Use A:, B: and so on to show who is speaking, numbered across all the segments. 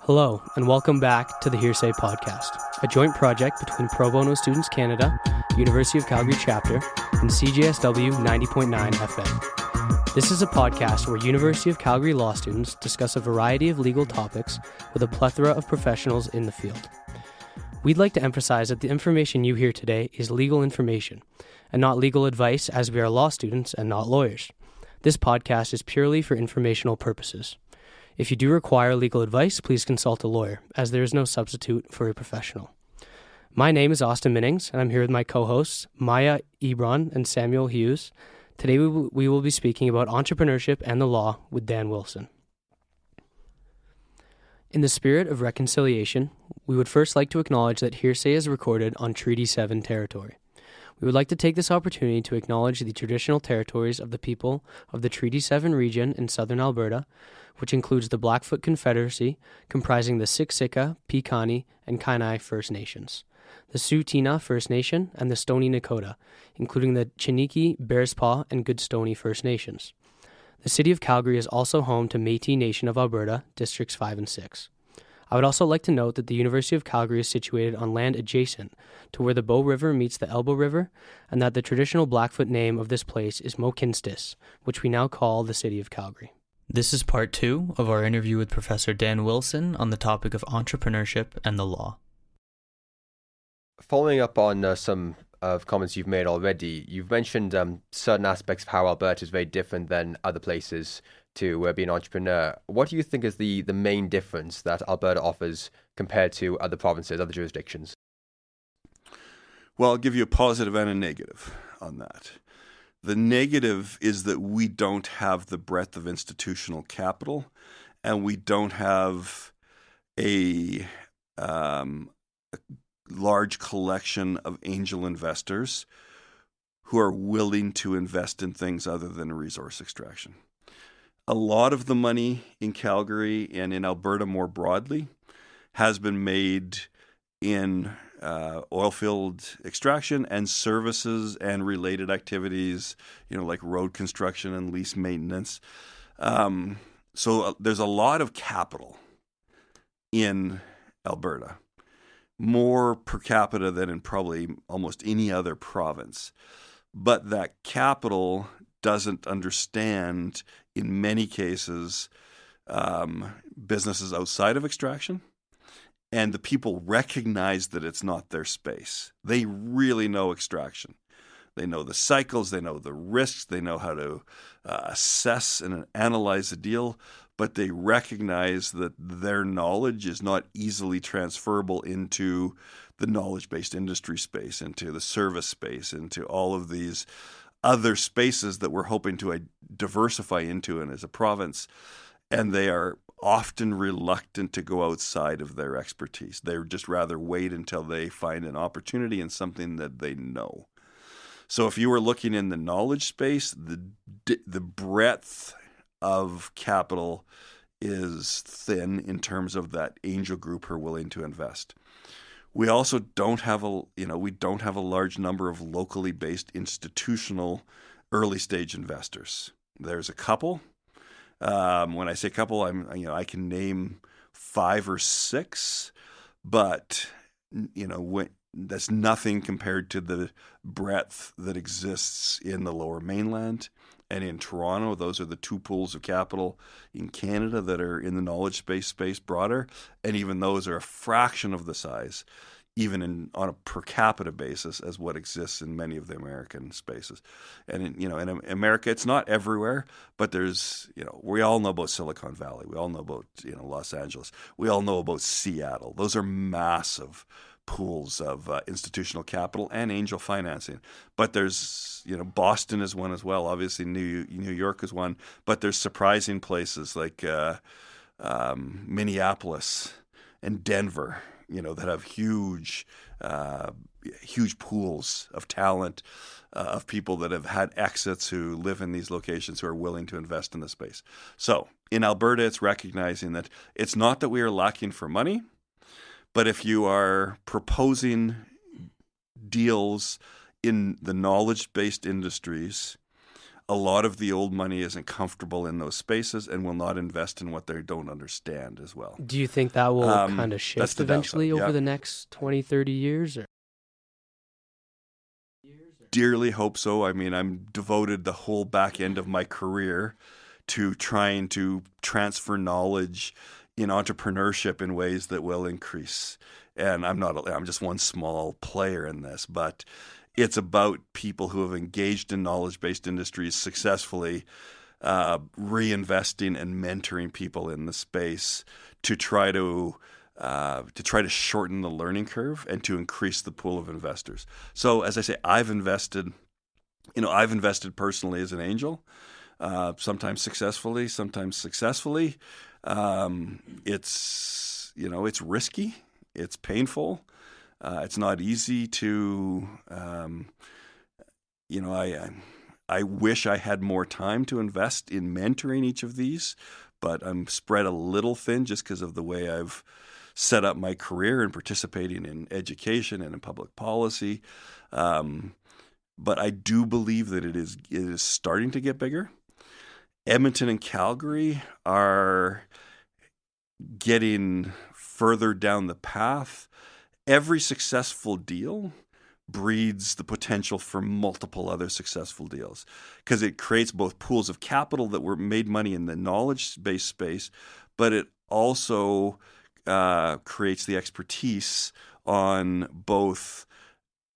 A: Hello, and welcome back to the Hearsay podcast, a joint project between Pro Bono Students Canada, University of Calgary Chapter, and CJSW 90.9 FM. This is a podcast where University of Calgary law students discuss a variety of legal topics with a plethora of professionals in the field. We'd like to emphasize that the information you hear today is legal information, and not legal advice, as we are law students and not lawyers. This podcast is purely for informational purposes. If you do require legal advice, please consult a lawyer, as there is no substitute for a professional. My name is Austin Minnings, and I'm here with my co-hosts, Maya Ebron and Samuel Hughes. Today we will be speaking about entrepreneurship and the law with Dan Wilson. In the spirit of reconciliation, we would first like to acknowledge that Hearsay is recorded on Treaty 7 territory. We would like to take this opportunity to acknowledge the traditional territories of the people of the Treaty 7 region in southern Alberta, which includes the Blackfoot Confederacy, comprising the Siksika, Piikani, and Kainai First Nations, the Tsuut'ina First Nation, and the Stoney Nakoda, including the Chiniki, Bearspaw, and Goodstoney First Nations. The City of Calgary is also home to Métis Nation of Alberta, Districts 5 and 6. I would also like to note that the University of Calgary is situated on land adjacent to where the Bow River meets the Elbow River, and that the traditional Blackfoot name of this place is Mohkinstsis, which we now call the City of Calgary. This is part 2 of our interview with Professor Dan Wilson on the topic of entrepreneurship and the law.
B: Following up on some of comments you've made already, you've mentioned certain aspects of how Alberta is very different than other places to be an entrepreneur. What do you think is the main difference that Alberta offers compared to other provinces, other jurisdictions?
C: Well, I'll give you a positive and a negative on that. The negative is that we don't have the breadth of institutional capital, and we don't have a large collection of angel investors who are willing to invest in things other than resource extraction. A lot of the money in Calgary and in Alberta more broadly has been made in oilfield extraction and services and related activities, like road construction and lease maintenance. So there's a lot of capital in Alberta, more per capita than in probably almost any other province. But that capital doesn't understand, in many cases, businesses outside of extraction. And the people recognize that it's not their space. They really know extraction. They know the cycles, they know the risks, they know how to assess and analyze a deal, but they recognize that their knowledge is not easily transferable into the knowledge-based industry space, into the service space, into all of these other spaces that we're hoping to diversify into and as a province. And they are often reluctant to go outside of their expertise. They just rather wait until they find an opportunity in something that they know. So if you were looking in the knowledge space, the breadth of capital is thin in terms of that angel group who are willing to invest. We also don't have a large number of locally based institutional early stage investors. There's a couple. When I say couple, I can name 5 or 6, but that's nothing compared to the breadth that exists in the Lower Mainland and in Toronto. Those are the 2 pools of capital in Canada that are in the knowledge space broader, and even those are a fraction of the size, even on a per capita basis, as what exists in many of the American spaces. And in America, it's not everywhere, but there's, we all know about Silicon Valley. We all know about, Los Angeles. We all know about Seattle. Those are massive pools of institutional capital and angel financing. But there's, Boston is one as well. Obviously, New York is one. But there's surprising places like Minneapolis and Denver, that have huge pools of talent, of people that have had exits who live in these locations who are willing to invest in the space. So in Alberta, it's recognizing that it's not that we are lacking for money, but if you are proposing deals in the knowledge-based industries, a lot of the old money isn't comfortable in those spaces and will not invest in what they don't understand as well.
A: Do you think that will kind of
C: That's
A: shift
C: the
A: eventually
C: downside,
A: over
C: yeah.
A: the next 20, 30 years? Or?
C: Dearly hope so. I mean, I'm devoted the whole back end of my career to trying to transfer knowledge in entrepreneurship in ways that will increase. And I'm just one small player in this, but it's about people who have engaged in knowledge-based industries successfully, reinvesting and mentoring people in the space to try to shorten the learning curve and to increase the pool of investors. So as I say, I've invested personally as an angel, sometimes successfully. It's risky, it's painful, it's not easy to, I wish I had more time to invest in mentoring each of these, but I'm spread a little thin just because of the way I've set up my career and participating in education and in public policy. But I do believe that it is starting to get bigger. Edmonton and Calgary are getting further down the path. Every successful deal breeds the potential for multiple other successful deals because it creates both pools of capital that were made money in the knowledge-based space, but it also creates the expertise on both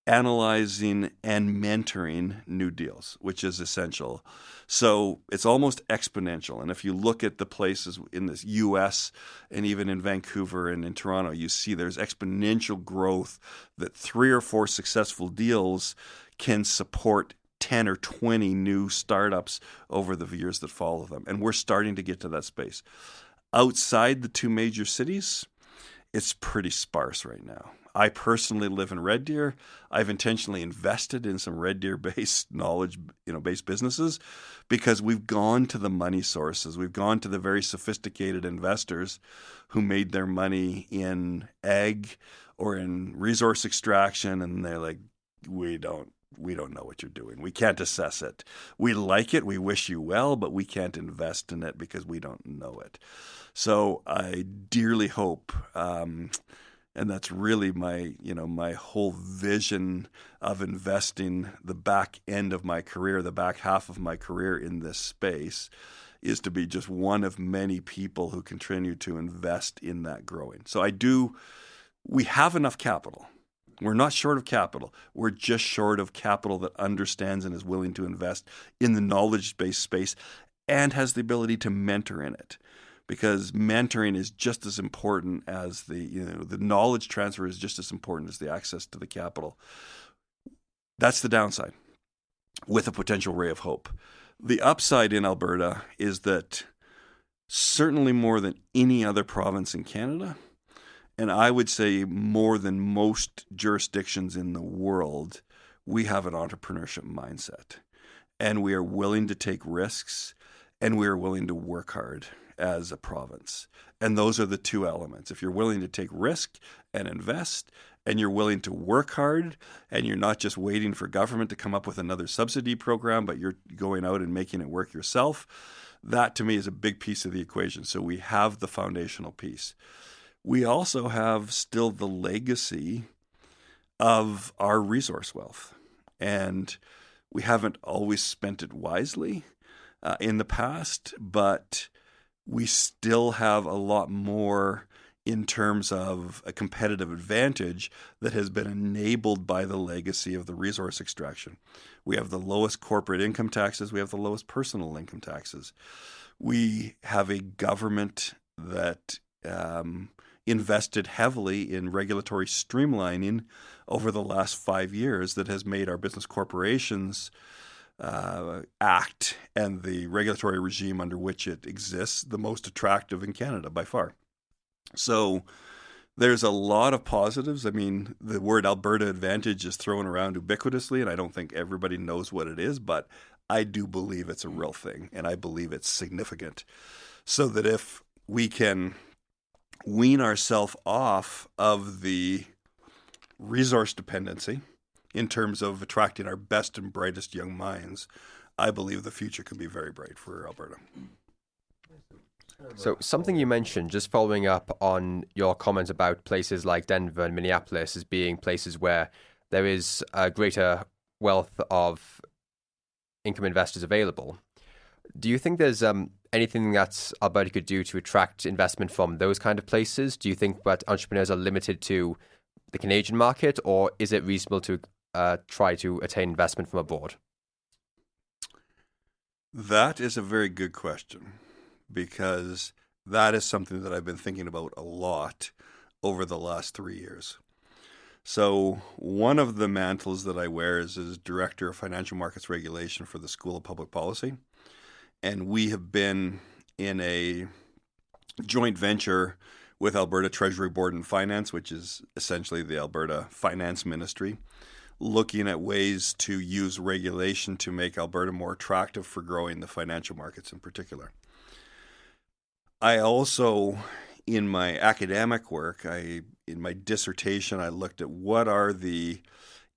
C: analyzing and mentoring new deals, which is essential. So it's almost exponential. And if you look at the places in this US and even in Vancouver and in Toronto, you see there's exponential growth that 3 or 4 successful deals can support 10 or 20 new startups over the years that follow them. And we're starting to get to that space. Outside the 2 major cities, it's pretty sparse right now. I personally live in Red Deer. I've intentionally invested in some Red Deer-based based businesses because we've gone to the money sources. We've gone to the very sophisticated investors who made their money in ag or in resource extraction, and they're like, we don't know what you're doing. We can't assess it. We like it. We wish you well, but we can't invest in it because we don't know it. So I dearly hope, and that's really my whole vision of investing the back end of my career, the back half of my career in this space, is to be just one of many people who continue to invest in that growing. So we have enough capital. We're not short of capital. We're just short of capital that understands and is willing to invest in the knowledge-based space and has the ability to mentor in it. Because mentoring is just as important as the knowledge transfer is just as important as the access to the capital. That's the downside with a potential ray of hope. The upside in Alberta is that certainly more than any other province in Canada, and I would say more than most jurisdictions in the world, we have an entrepreneurship mindset. And we are willing to take risks, and we are willing to work hard as a province. And those are the 2 elements. If you're willing to take risk and invest, and you're willing to work hard, and you're not just waiting for government to come up with another subsidy program, but you're going out and making it work yourself, that to me is a big piece of the equation. So we have the foundational piece. We also have still the legacy of our resource wealth. And we haven't always spent it wisely in the past, but we still have a lot more in terms of a competitive advantage that has been enabled by the legacy of the resource extraction. We have the lowest corporate income taxes. We have the lowest personal income taxes. We have a government that invested heavily in regulatory streamlining over the last 5 years that has made our Business Corporations Act and the regulatory regime under which it exists the most attractive in Canada by far. So there's a lot of positives. I mean, the word Alberta Advantage is thrown around ubiquitously, and I don't think everybody knows what it is, but I do believe it's a real thing, and I believe it's significant. So that if we can wean ourselves off of the resource dependency in terms of attracting our best and brightest young minds, I believe the future can be very bright for Alberta.
B: So something you mentioned, just following up on your comments about places like Denver and Minneapolis as being places where there is a greater wealth of income investors available. Do you think there's anything that Alberta could do to attract investment from those kind of places? Do you think that entrepreneurs are limited to the Canadian market, or is it reasonable to try to attain investment from abroad?
C: That is a very good question, because that is something that I've been thinking about a lot over the last 3 years. So one of the mantles that I wear is as Director of Financial Markets Regulation for the School of Public Policy. And we have been in a joint venture with Alberta Treasury Board and Finance, which is essentially the Alberta Finance Ministry, looking at ways to use regulation to make Alberta more attractive for growing the financial markets in particular. I also, in my academic work, in my dissertation, I looked at what are the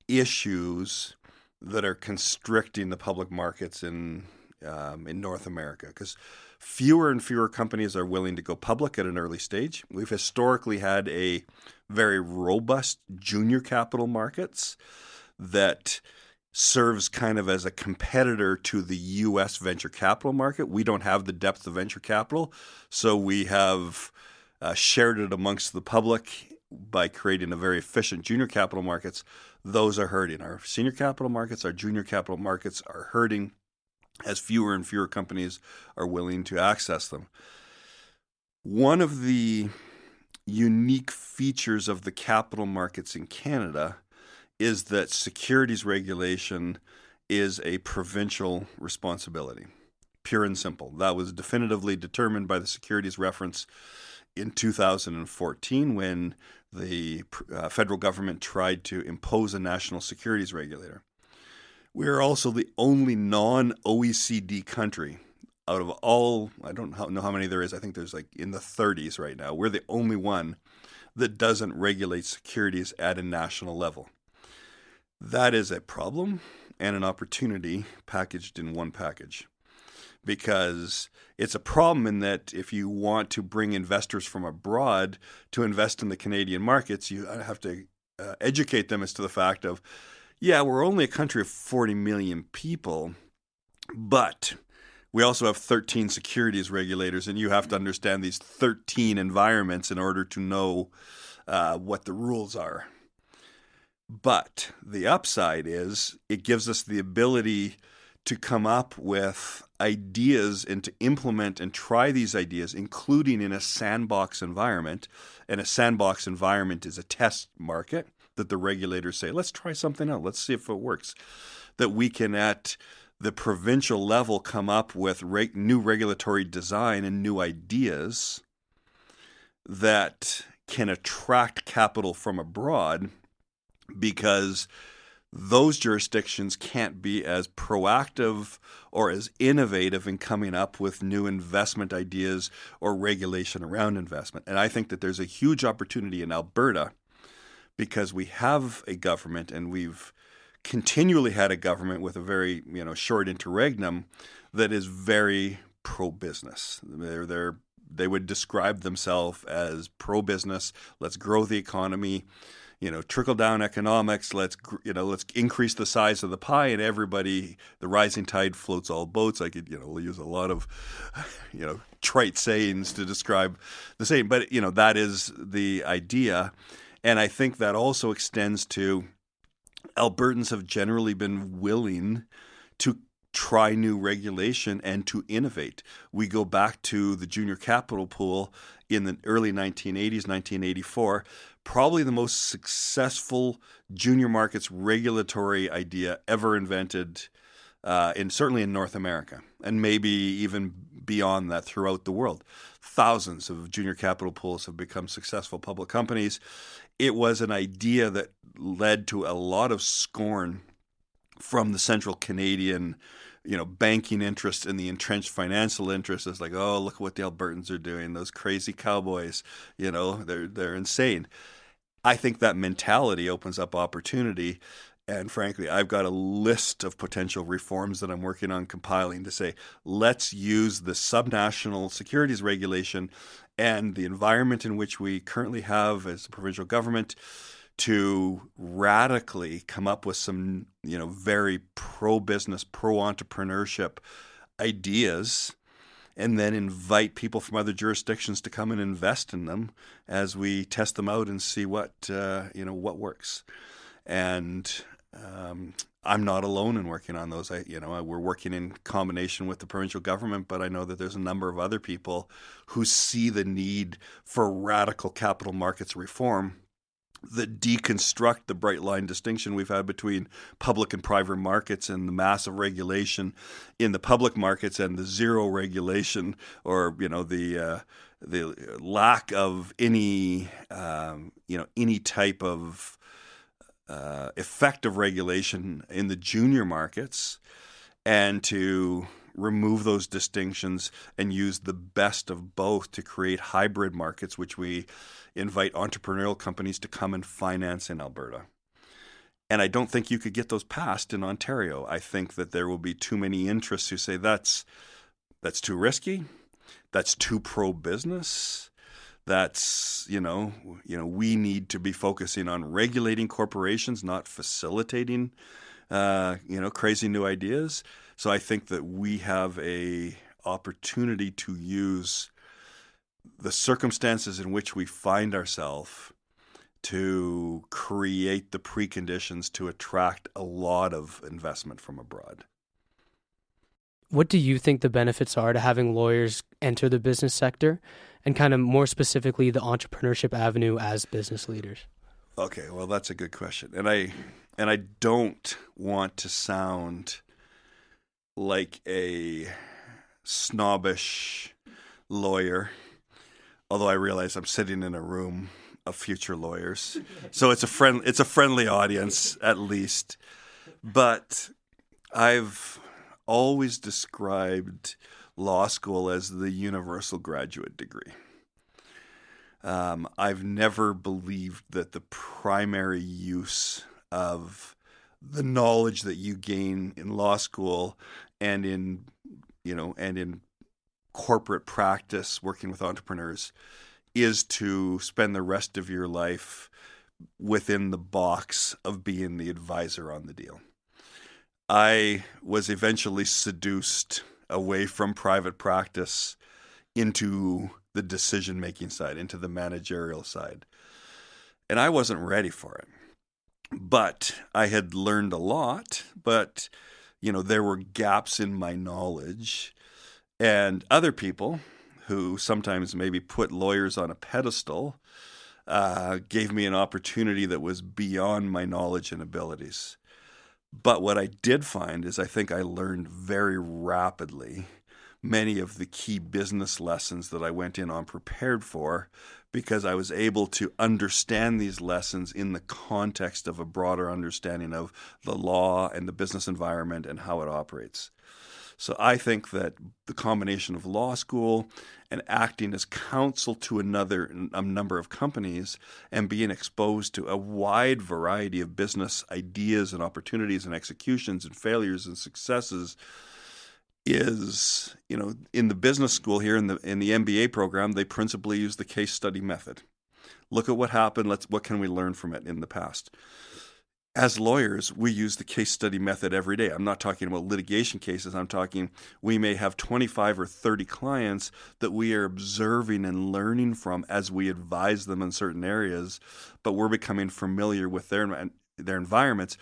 C: issues that are constricting the public markets in North America, because fewer and fewer companies are willing to go public at an early stage. We've historically had a very robust junior capital markets that serves kind of as a competitor to the U.S. venture capital market. We don't have the depth of venture capital, so we have shared it amongst the public by creating a very efficient junior capital markets. Those are hurting. Our senior capital markets, our junior capital markets are hurting as fewer and fewer companies are willing to access them. One of the unique features of the capital markets in Canada is that securities regulation is a provincial responsibility, pure and simple. That was definitively determined by the securities reference in 2014 when the federal government tried to impose a national securities regulator. We are also the only non-OECD country out of all, I don't know how many there is, I think there's like in the 30s right now. We're the only one that doesn't regulate securities at a national level. That is a problem and an opportunity packaged in one package, because it's a problem in that if you want to bring investors from abroad to invest in the Canadian markets, you have to educate them as to the fact of, yeah, we're only a country of 40 million people, but we also have 13 securities regulators, and you have to understand these 13 environments in order to know what the rules are. But the upside is it gives us the ability to come up with ideas and to implement and try these ideas, including in a sandbox environment. And a sandbox environment is a test market that the regulators say, let's try something out. Let's see if it works. That we can, at the provincial level, come up with new regulatory design and new ideas that can attract capital from abroad, because those jurisdictions can't be as proactive or as innovative in coming up with new investment ideas or regulation around investment. And I think that there's a huge opportunity in Alberta, because we have a government, and we've continually had a government with a very short interregnum that is very pro-business. They would describe themselves as pro-business. Let's grow the economy. Trickle down economics. Let's increase the size of the pie, and everybody, the rising tide floats all boats. I could, we'll use a lot of, trite sayings to describe the same, but that is the idea. And I think that also extends to Albertans have generally been willing to try new regulation and to innovate. We go back to the junior capital pool in the early 1980s, 1984, probably the most successful junior markets regulatory idea ever invented, certainly in North America, and maybe even beyond that throughout the world. Thousands of junior capital pools have become successful public companies. It was an idea that led to a lot of scorn from the central Canadian, banking interests and the entrenched financial interests. It's like, oh, look what the Albertans are doing. Those crazy cowboys, they're insane. I think that mentality opens up opportunity. And frankly, I've got a list of potential reforms that I'm working on compiling to say, let's use the subnational securities regulation and the environment in which we currently have as a provincial government to radically come up with some, very pro-business, pro-entrepreneurship ideas, and then invite people from other jurisdictions to come and invest in them as we test them out and see what works. And I'm not alone in working on those. We're working in combination with the provincial government, but I know that there's a number of other people who see the need for radical capital markets reform that deconstruct the bright line distinction we've had between public and private markets and the massive regulation in the public markets and the zero regulation, or the lack of any type of effective regulation in the junior markets, and to remove those distinctions and use the best of both to create hybrid markets, which we invite entrepreneurial companies to come and finance in Alberta. And I don't think you could get those passed in Ontario. I think that there will be too many interests who say that's too risky, that's too pro-business, that's, we need to be focusing on regulating corporations, not facilitating, crazy new ideas. So I think that we have a opportunity to use the circumstances in which we find ourselves to create the preconditions to attract a lot of investment from abroad.
A: What do you think the benefits are to having lawyers enter the business sector, and kind of more specifically the entrepreneurship avenue as business leaders?
C: Okay, well, that's a good question. And I don't want to sound like a snobbish lawyer, although I realize I'm sitting in a room of future lawyers. So it's a friendly audience, at least. But I've always described law school as the universal graduate degree. I've never believed that the primary use of the knowledge that you gain in law school and in corporate practice working with entrepreneurs is to spend the rest of your life within the box of being the advisor on the deal. I was eventually seduced away from private practice into the decision-making side, into the managerial side. And I wasn't ready for it. But I had learned a lot, but, there were gaps in my knowledge. And other people who sometimes maybe put lawyers on a pedestal gave me an opportunity that was beyond my knowledge and abilities. But what I did find is I think I learned very rapidly many of the key business lessons that I went in unprepared for, because I was able to understand these lessons in the context of a broader understanding of the law and the business environment and how it operates. So I think that the combination of law school and acting as counsel to a number of companies and being exposed to a wide variety of business ideas and opportunities and executions and failures and successes is, in the business school here in the MBA program, they principally use the case study method. Look at what happened. What can we learn from it in the past? As lawyers, we use the case study method every day. I'm not talking about litigation cases. I'm talking we may have 25 or 30 clients that we are observing and learning from as we advise them in certain areas, but we're becoming familiar with their environments.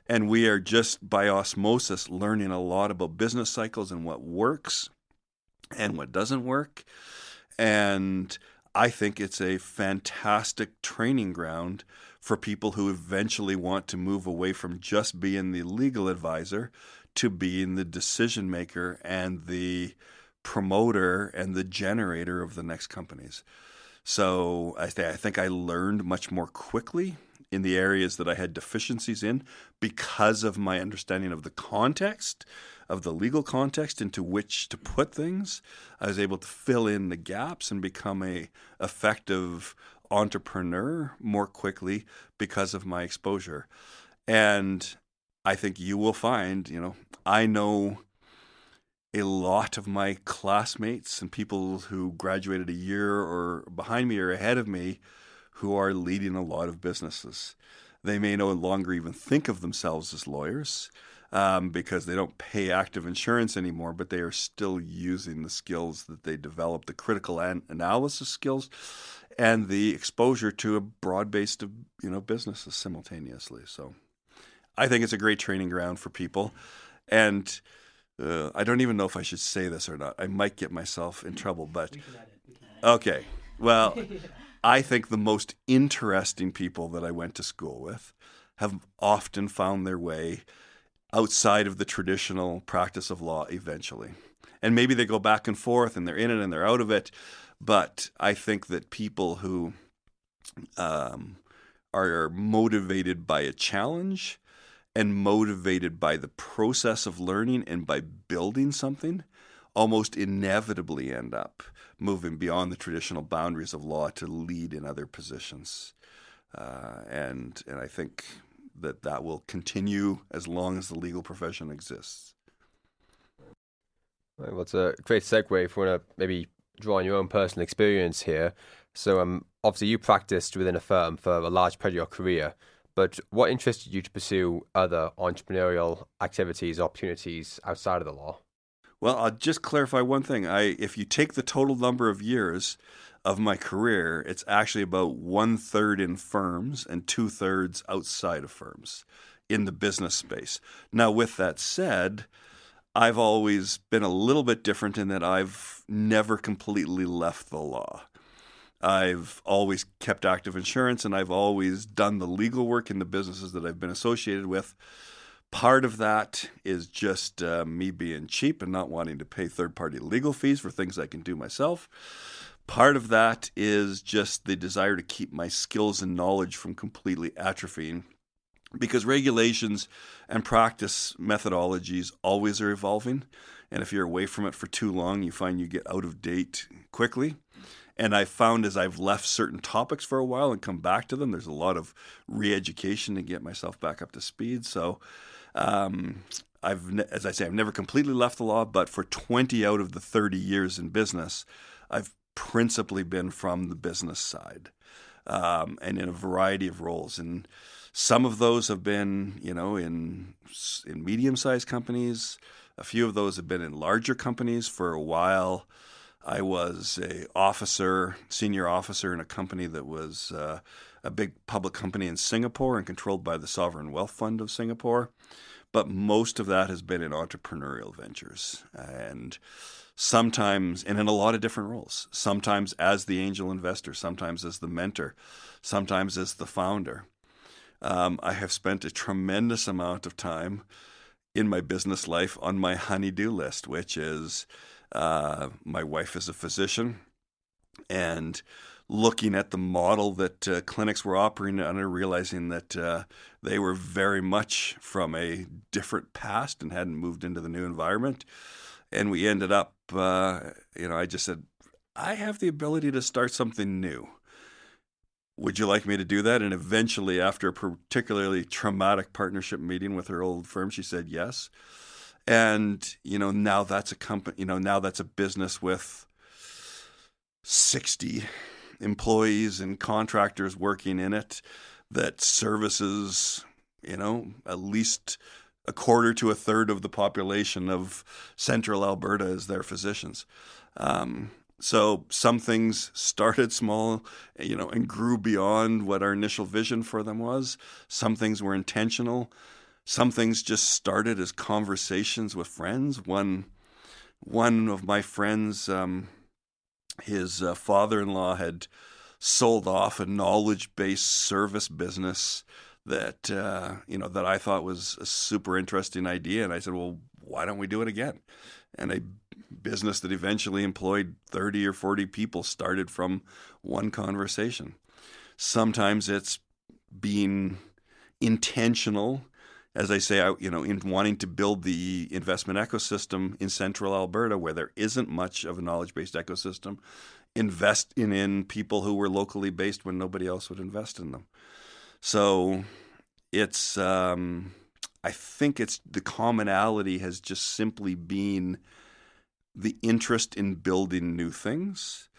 C: And we are just by osmosis learning a lot about business cycles and what works and what doesn't work. And I think it's a fantastic training ground for people who eventually want to move away from just being the legal advisor to being the decision maker and the promoter and the generator of the next companies. So I think I learned much more quickly in the areas that I had deficiencies in because of my understanding of the context, of the legal context into which to put things. I was able to fill in the gaps and become a effective entrepreneur more quickly because of my exposure. And I think you will find, I know a lot of my classmates and people who graduated a year or behind me or ahead of me who are leading a lot of businesses. They may no longer even think of themselves as lawyers because they don't pay active insurance anymore, but they are still using the skills that they developed, the critical analysis skills and the exposure to a broad base of businesses simultaneously. So I think it's a great training ground for people. And I don't even know if I should say this or not. I might get myself in trouble, but okay. Well, I think the most interesting people that I went to school with have often found their way outside of the traditional practice of law eventually. And maybe they go back and forth and they're in it and they're out of it. But I think that people who are motivated by a challenge and motivated by the process of learning and by building something almost inevitably end up moving beyond the traditional boundaries of law to lead in other positions. And I think that will continue as long as the legal profession exists.
B: Right, well, it's a great segue if you want to maybe draw on your own personal experience here. So obviously you practiced within a firm for a large part of your career, but what interested you to pursue other entrepreneurial activities, opportunities outside of the law?
C: Well, I'll just clarify one thing. If you take the total number of years of my career, it's actually about 1/3 in firms and 2/3 outside of firms in the business space. Now, with that said, I've always been a little bit different in that I've never completely left the law. I've always kept active insurance, and I've always done the legal work in the businesses that I've been associated with. Part of that is just me being cheap and not wanting to pay third-party legal fees for things I can do myself. Part of that is just the desire to keep my skills and knowledge from completely atrophying, because regulations and practice methodologies always are evolving. And if you're away from it for too long, you find you get out of date quickly. And I've found as I've left certain topics for a while and come back to them, there's a lot of re-education to get myself back up to speed. So as I say, I've never completely left the law, but for 20 out of the 30 years in business, I've principally been from the business side and in a variety of roles. And some of those have been, in medium-sized companies. A few of those have been in larger companies. For a while, I was senior officer in a company that was a big public company in Singapore and controlled by the Sovereign Wealth Fund of Singapore. But most of that has been in entrepreneurial ventures, and sometimes, and in a lot of different roles, sometimes as the angel investor, sometimes as the mentor, sometimes as the founder. I have spent a tremendous amount of time in my business life on my honey-do list, which is my wife is a physician, and looking at the model that clinics were operating under, realizing that they were very much from a different past and hadn't moved into the new environment. And we ended up, I just said, I have the ability to start something new. Would you like me to do that? And eventually, after a particularly traumatic partnership meeting with her old firm, she said yes. And, now that's a company, now that's a business with 60 employees and contractors working in it that services, at least a quarter to a third of the population of central Alberta as their physicians. So some things started small, and grew beyond what our initial vision for them was. Some things were intentional. Some things just started as conversations with friends. One of my friends, his father-in-law had sold off a knowledge-based service business that that I thought was a super interesting idea, and I said, well, why don't we do it again? And a business that eventually employed 30 or 40 people started from one conversation. Sometimes it's being intentional, as I say, in wanting to build the investment ecosystem in central Alberta where there isn't much of a knowledge-based ecosystem, investing in people who were locally based when nobody else would invest in them. So, it's I think it's the commonality has just simply been the interest in building new things,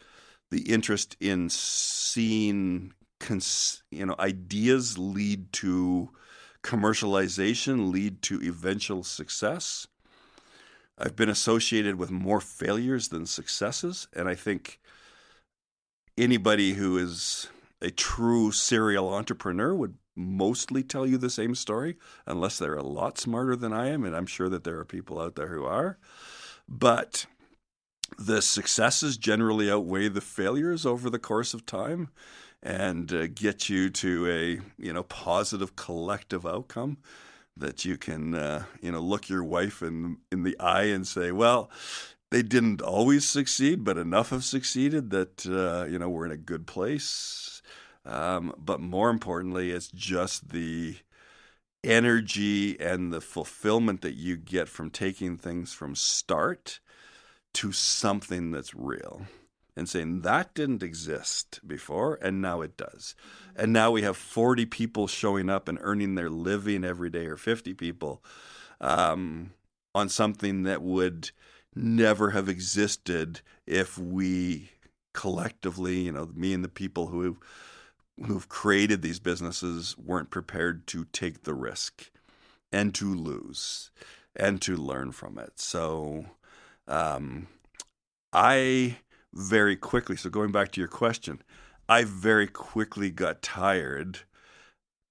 C: the interest in seeing ideas lead to commercialization, lead to eventual success. I've been associated with more failures than successes, and I think anybody who is a true serial entrepreneur would mostly tell you the same story, unless they're a lot smarter than I am, and I'm sure that there are people out there who are. But the successes generally outweigh the failures over the course of time and get you to a positive collective outcome that you can look your wife in the eye and say, well, they didn't always succeed, but enough have succeeded that we're in a good place. But more importantly, it's just the energy and the fulfillment that you get from taking things from start to something that's real and saying that didn't exist before and now it does. And now we have 40 people showing up and earning their living every day, or 50 people on something that would never have existed if we collectively, me and the people who've created these businesses weren't prepared to take the risk and to lose and to learn from it. So I very quickly, so going back to your question, I very quickly got tired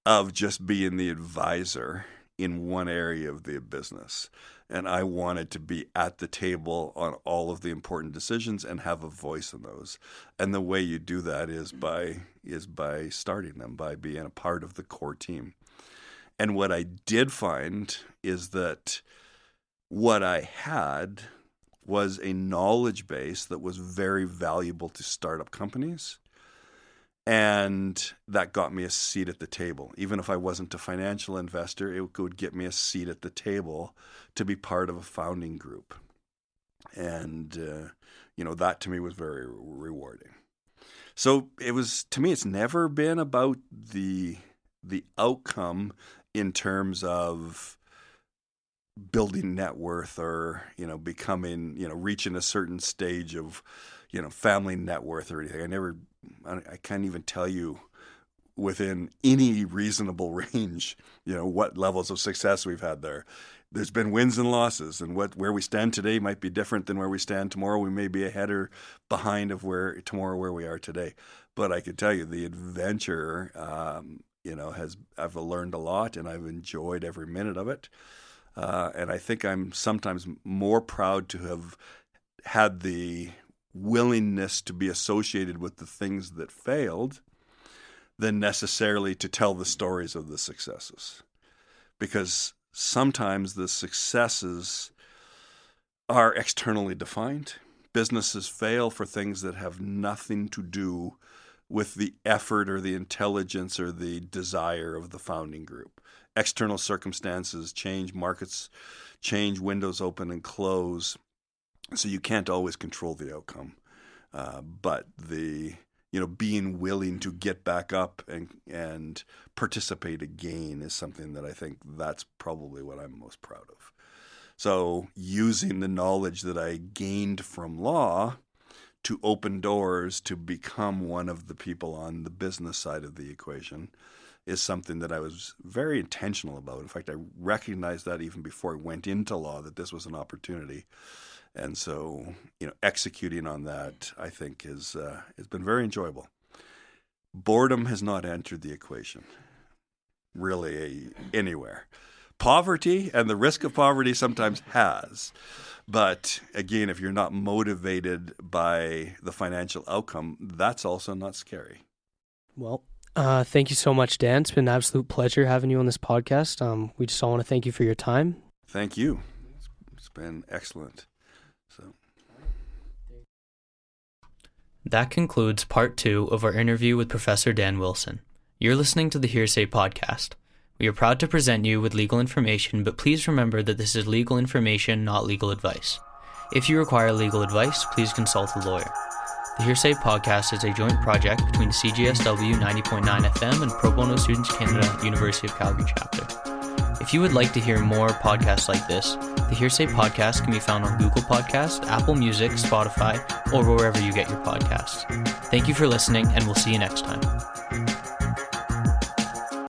C: of just being the advisor in one area of the business. And I wanted to be at the table on all of the important decisions and have a voice in those. And the way you do that is by starting them, by being a part of the core team. And what I did find is that what I had was a knowledge base that was very valuable to startup companies. And that got me a seat at the table. Even if I wasn't a financial investor, it would get me a seat at the table to be part of a founding group. And, that to me was very rewarding. So to me, it's never been about the outcome in terms of building net worth or, becoming, reaching a certain stage of, family net worth or anything. I can't even tell you within any reasonable range, what levels of success we've had there. There's been wins and losses, and where we stand today might be different than where we stand tomorrow. We may be ahead or behind of where we are today. But I could tell you the adventure, I've learned a lot and I've enjoyed every minute of it. And I think I'm sometimes more proud to have had the willingness to be associated with the things that failed than necessarily to tell the stories of the successes. Because sometimes the successes are externally defined. Businesses fail for things that have nothing to do with the effort or the intelligence or the desire of the founding group. External circumstances change, markets change, windows open and close. So you can't always control the outcome. But being willing to get back up and participate again is something that I think that's probably what I'm most proud of. So using the knowledge that I gained from law to open doors to become one of the people on the business side of the equation is something that I was very intentional about. In fact, I recognized that even before I went into law, that this was an opportunity. And so, executing on that, I think, has been very enjoyable. Boredom has not entered the equation, really, anywhere. Poverty and the risk of poverty sometimes has. But again, if you're not motivated by the financial outcome, that's also not scary.
A: Well, thank you so much, Dan. It's been an absolute pleasure having you on this podcast. We just all want to thank you for your time.
C: Thank you. It's been excellent.
D: That concludes part 2 of our interview with Professor Dan Wilson. You're listening to the Hearsay podcast. We are proud to present you with legal information, but please remember that this is legal information, not legal advice. If you require legal advice, please consult a lawyer. The Hearsay podcast is a joint project between CJSW 90.9 FM and Pro Bono Students Canada, University of Calgary chapter. If you would like to hear more podcasts like this, the Hearsay podcast can be found on Google Podcasts, Apple Music, Spotify, or wherever you get your podcasts. Thank you for listening, and we'll see you next time.